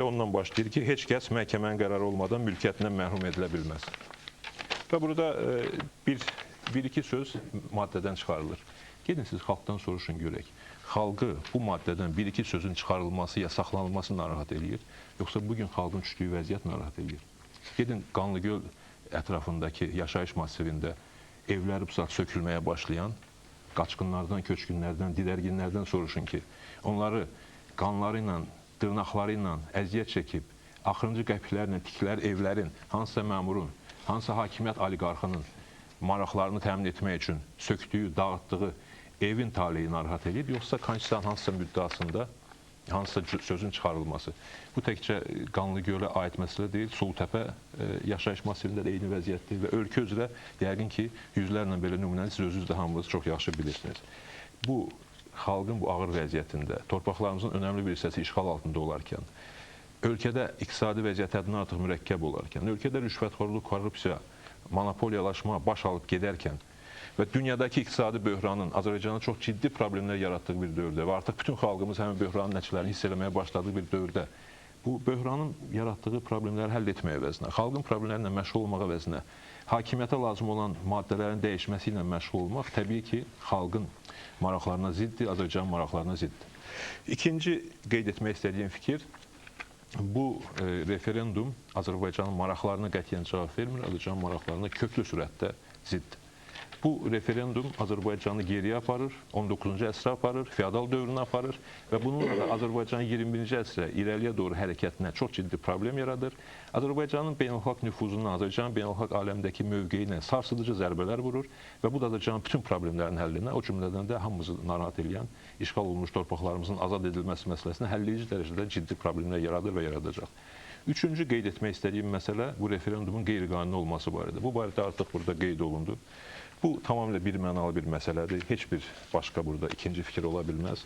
Ondan başlayır ki, heç kəs məhkəmənin qərarı olmadan mülkiyyətindən məhrum edilə bilməz. Və burada bir-iki söz maddədən çıxarılır. Gedin siz xalqdan soruşun görək. Xalqı bu maddədən bir-iki sözün çıxarılması ya saxlanılması narahat eləyir, yoxsa bugün xalqın düşdüyü vəziyyət narahat eləyir. Gedin Qanlıgöl ətrafındakı yaşayış massivində evləri bu saat sökülməyə başlayan qaçqınlardan, köçkünlərdən, didərginlərdən soruşun ki, onları qanları ilə, dırnaqları ilə əziyyət çəkib, axırıncı qəpiklərlə tikilər evlərin, hansısa məmurun, hansısa hakimiyyət oliqarxının maraqlarını təmin etmək üçün söktüyü, dağıtdığı evin taleyi narahat edir, yoxsa konstitusiyanın hansısa müddəasında hansısa sözün çıxarılması. Bu təkcə Qanlıgölə aid məsələ deyil, Sultəpə yaşayış massivində də eyni vəziyyətdir və ölkə üzrə yəqin ki, yüzlərlə belə nümunəni siz özünüz də hamınız çox yaxşı bilirsiniz. Bu xalqın bu ağır vəziyyətində, torpaqlarımızın önəmli bir hissəsi işğal altında olarkən, ölkədə iqtisadi vəziyyət həddindən artıq mürəkkəb olarkən, ölkədə rüşvətxorluq, korrupsiya, monopoliyalaşma baş alıb gedərkən və dünyadakı iqtisadi böhranın Azərbaycanda çox ciddi problemlər yaratdığı bir dövrdə və artıq bütün xalqımız həmin böhranın nəticələrini hiss eləməyə başladığı bir dövrdə bu böhranın yaratdığı problemləri həll etməyə əvəzinə, xalqın problemləri ilə məşğul olmaq əvəzinə, hakimiyyətə lazım olan maddələrin dəyişməsi ilə məşğul olmaq təbii ki, xalqın maraqlarına ziddir, Azərbaycanın maraqlarına ziddir. İkinci qeyd etmək istədiyim fikir, bu referendum Azərbaycanın maraqlarına qətiyyən cavab vermir, Azərbaycanın maraqlarına köklü sürətdə ziddir. Bu referendum Azərbaycanı geriyə aparır, 19-cu əsrə aparır, feodal dövrünə aparır və bununla da Azərbaycanın 21-ci əsrə irəliyə doğru hərəkətinə çox ciddi problem yaradır. Azərbaycanın beynəlxalq nüfuzundan, Azərbaycanın beynəlxalq aləmdəki mövqeyinə sarsıdıcı zərbələr vurur və bu da Azərbaycanın bütün problemlərin həllinə, o cümlədən də hamımızı narahat edən işğal olunmuş torpaqlarımızın azad edilməsi məsələsinə həlləyici dərəcədə ciddi problemlər yaradır və yaradacaq. Üçüncü qeyd etmək istədiyim məsələ bu referendumun qeyri-qanuni olması barədə. Bu barədə artıq burada qeyd olundu. Bu tamamilə birmənalı bir məsələdir. Heç bir başqa burada ikinci fikir ola bilməz.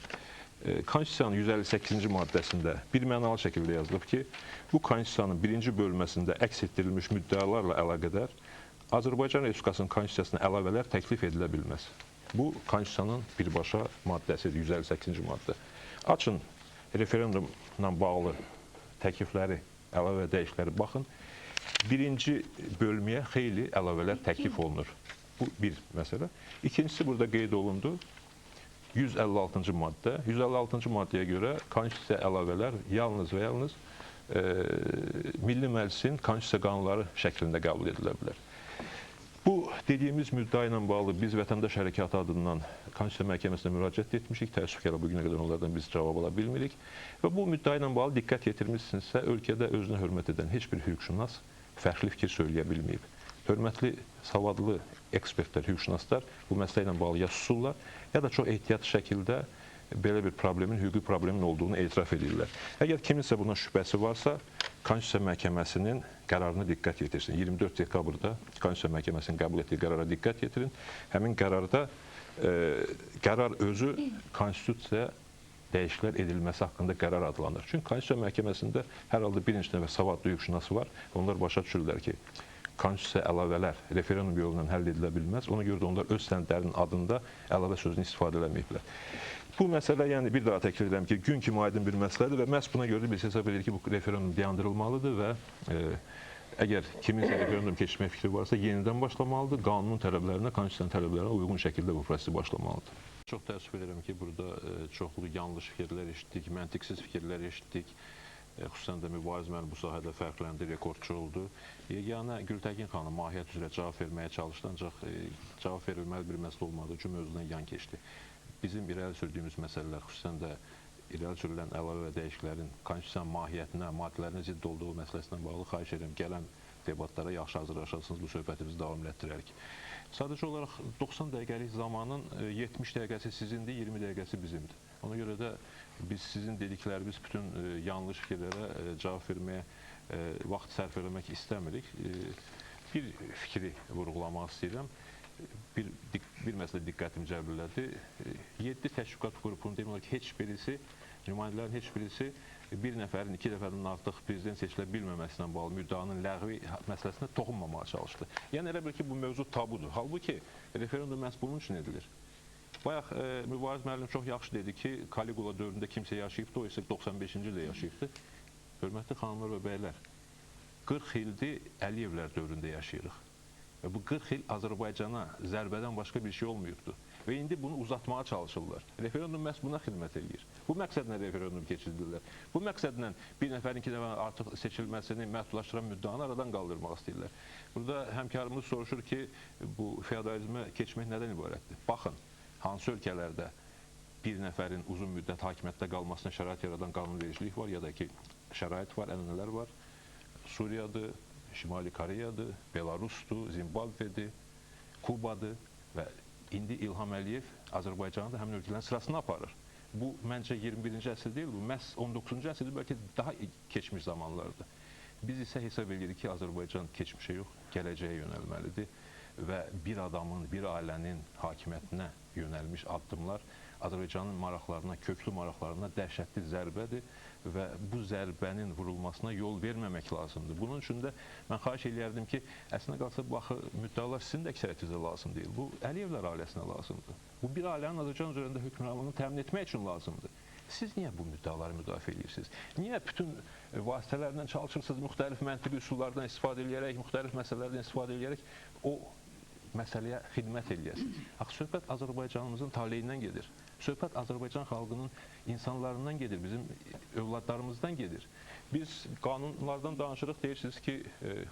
Konstitusiyanın 158-ci maddəsində birmənalı şəkildə yazılıb ki, bu Konstitusiyanın birinci bölməsində əks etdirilmiş müddəalarla əlaqədar Azərbaycan Respublikasının Konstitusiyasına əlavələr təklif edilə bilməz. Bu Konstitusiyanın birbaşa maddəsidir, 158-ci maddə. Açın referendumla bağlı təklifləri, əlavə dəyişiklikləri baxın. Birinci bölməyə xeyli əlavələr təklif olunur. Bu bir məsələ. İkincisi burada qeyd olundu. 156-cı maddə. 156-cı maddəyə görə konstitusiya əlavələr yalnız və yalnız Milli Məclisin konstitusiya qanunları şəklində qəbul edilə bilər. Bu dediyimiz müddəa ilə bağlı biz Vətəndaş Hərəkatı adından Konstitusiya Məhkəməsinə müraciət etmişik. Təəssüf ki, bugünə qədər onlardan biz cavab ala bilmirik. Və bu müddəa ilə bağlı diqqət yetirmişsinizsə, ölkədə özünə hörmət edən heç bir hüquqşünas fərqli fikir söyləyə bilməyib. Hörmətli, savadlı ekspertlər, hüquqşünaslar bu məsələ ilə bağlı ya susurlar, ya da çox ehtiyatlı şəkildə belə bir problemin, hüquqi problemin olduğunu etiraf edirlər. Əgər kiminsə buna şübhəsi varsa, Konstitusiya Məhkəməsinin qərarına diqqət yetirsin. 24 dekabrda Konstitusiya Məhkəməsinin qəbul etdiyi qərara diqqət yetirin. Həmin qərarda qərar özü Konstitusiya dəyişikliklər edilməsi haqqında qərar adlanır. Çünki Konstitusiya Məhkəməsində hər halda bir neçə nəfər savadlı hüquqşünası var. Onlar başa düşürlər ki, konstitusiya əlavələr referendum yolu ilə həll edilə bilməz. Ona görə də onlar öz sənədlərinin adında əlavə sözünü istifadə eləməyiblər. Bu məsələ, yəni bir daha təkrar edirəm ki, gün kimi aydın bir məsələdir və məhz buna görə də biz hesab edirik ki, bu referendum dayandırılmalıdır və əgər kiminsə referendum keçirmək fikri varsa, yenidən başlamalıdır. Qanunun tələblərinə, konstitusiyanın tələblərinə uyğun şəkildə bu prosesi başlamalıdır. Çox təəssüf edirəm ki, burada çoxlu yanlış fikirlər eşitdik, məntiqsiz fikirlər eşitdik. Xüsusən də mübariz müəllim bu sahədə fərqləndi, rekordçu oldu. Yeganə Gültəkin xanım mahiyyət üzrə cavab verməyə çalışdı, ancaq cavab verilməli bir məsələ olmadığı üçün mövzudan yan keçdi. Bizim irəli sürdüyümüz məsələlər, xüsusən də irəli sürülən əlavə və dəyişikliklərin konstitusiyanın mahiyyətinə, maddələrinə zidd olduğu məsələsinə bağlı xahiş edirəm, gələn debatlara yaxşı hazırlaşasınız, bu söhbətimizi davam etdirərik. Sadəcə olaraq 90 dəqiqəlik zamanın 70 dəqiqəsi sizindir, 20 dəqiqəsi bizimdir. Ona görə də biz sizin dediklərimiz bütün yanlış fikirlərə cavab verməyə vaxt sərf eləmək istəmirik. Bir fikri vurğulamaq istəyirəm. Bir məsələ diqqətimi cəlb elədi. 7 təşviqat qrupunun demək olar ki, heç birisi, nümayəndələrin heç birisi bir nəfərin, iki nəfərin artıq prezident seçilə bilməməsindən bağlı müddaanın ləğvi məsələsinə toxunmamağa çalışdı. Yəni elə bil ki, bu mövzu tabudur. Halbuki referendum məhz bunun üçün edilir. Bayaq Mübariz müəllim çox yaxşı dedi ki, Kaligula dövründə kimsə yaşayıbdı, o isə 95-ci ildə yaşayıbdı. Hörmətli xanımlar və bəylər, 40 ildir Əliyevlər dövründə yaşayırıq. Və bu 40 il Azərbaycana zərbədən başqa bir şey olmayıbdır. Və indi bunu uzatmağa çalışırlar. Referendum məhz buna xidmət edir. Bu məqsədlə referendum keçirdirlər. Bu məqsədlə bir nəfərin, iki nəfərin artıq seçilməsini məhdudlaşdıran müddəanı aradan qaldırmaq istəyirlər. Burada həmkarımız soruşur ki, bu feodalizmə keçmək nədən ibarətdir? Baxın, hansı ölkələrdə bir nəfərin uzun müddət hakimiyyətdə qalmasına şərait yaradan qanunvericilik var, ya da ki, şərait var, ənənələr var. Suriyadır, Şimali Koreyadır, Belarusdur, Zimbabvedir, Kubadır və indi İlham Əliyev Azərbaycanı da həmin ölkələrin sırasına aparır. Bu, məncə 21-ci əsr deyil, bu məhz 19-cu əsrdir, bəlkə daha keçmiş zamanlardır. Biz isə hesab edirik ki, Azərbaycan keçmişə yox, gələcəyə yönəlməlidir və bir adamın, bir ailənin hakimiyyətinə yönəlmiş addımlar Azərbaycanın maraqlarına, köklü maraqlarına dəhşətli zərbədir və bu zərbənin vurulmasına yol verməmək lazımdır. Bunun üçün də mən xahiş eləyərdim ki, əslində qalsa bu axı müddəalar sizin də əksəriyyətinizə lazım deyil. Bu Əliyevlər ailəsinə lazımdır. Bu bir ailənin Azərbaycan üzərində hökmranlığını təmin etmək üçün lazımdır. Siz niyə bu müddəaları müdafiə edirsiniz? Niyə bütün vasitələrdən çalışırsınız, müxtəlif məntiqi üsullardan istifadə edərək, müxtəlif məsələlərdən istifadə edərək o məsələyə xidmət eləyəsiniz? Axı, söhbət Azərbaycanımızın taleyindən gedir. Söhbət Azərbaycan xalqının insanlarından gedir, bizim övladlarımızdan gedir. Biz qanunlardan danışırıq, deyirsiniz ki,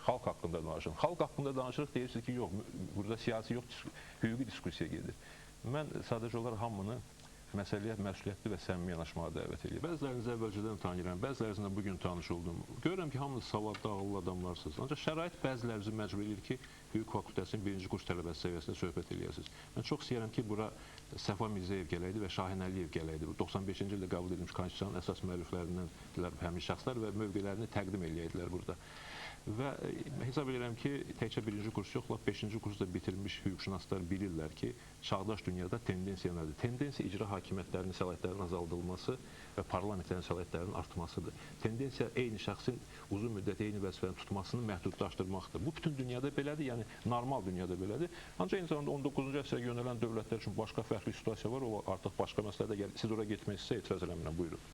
xalq haqqında danışırıq. Xalq haqqında danışırıq, deyirsiniz ki, yox, burada siyasi yox, hüquqi diskusiya gedir. Mən sadəcə olaraq hamını məsələyə məsuliyyətli və səmimi yanaşmağa dəvət edir. Bəzilərinizi əvvəlcədən tanıyıram, bəzilərinizlə bugün tanış oldum. Görürəm ki, hamınız savadlı, ağıllı adamlarsınız. Ancaq şərait bəzilərinizi məcbur edir ki, hüquq fakültəsinin birinci kurs tələbəsi səviyyəsində söhbət eləyəsiniz. Mən çox istəyirəm ki, bura Səfa Mirzəyev gələydi və Şahin Əliyev gələydi. 95-ci ildə qəbul edilmiş Konstitusiyanın əsas müəlliflərindən həmin şəxslər və mövqelərini təqdim eləyədilər burada. Və hesab edirəm ki, təkcə birinci kurs yox, 5-ci kursda bitirmiş hüquqşünaslar bilirlər ki, çağdaş dünyada tendensiya nədir? Tendensiya icra hakimiyyətlərinin səlahiyyətlərinin azaldılması və parlamentlərin səlahiyyətlərinin artmasıdır. Tendensiya eyni şəxsin uzun müddət eyni vəzifəni tutmasını məhdudlaşdırmaqdır. Bu bütün dünyada belədir, yəni normal dünyada belədir. Ancaq eyni zamanda 19-cu əsrə yönələn dövlətlər üçün başqa fərqli situasiya var, o artıq başqa məsələdə gəlir. Siz ora getmək istəsə etiraz eləmirəm, buyurun.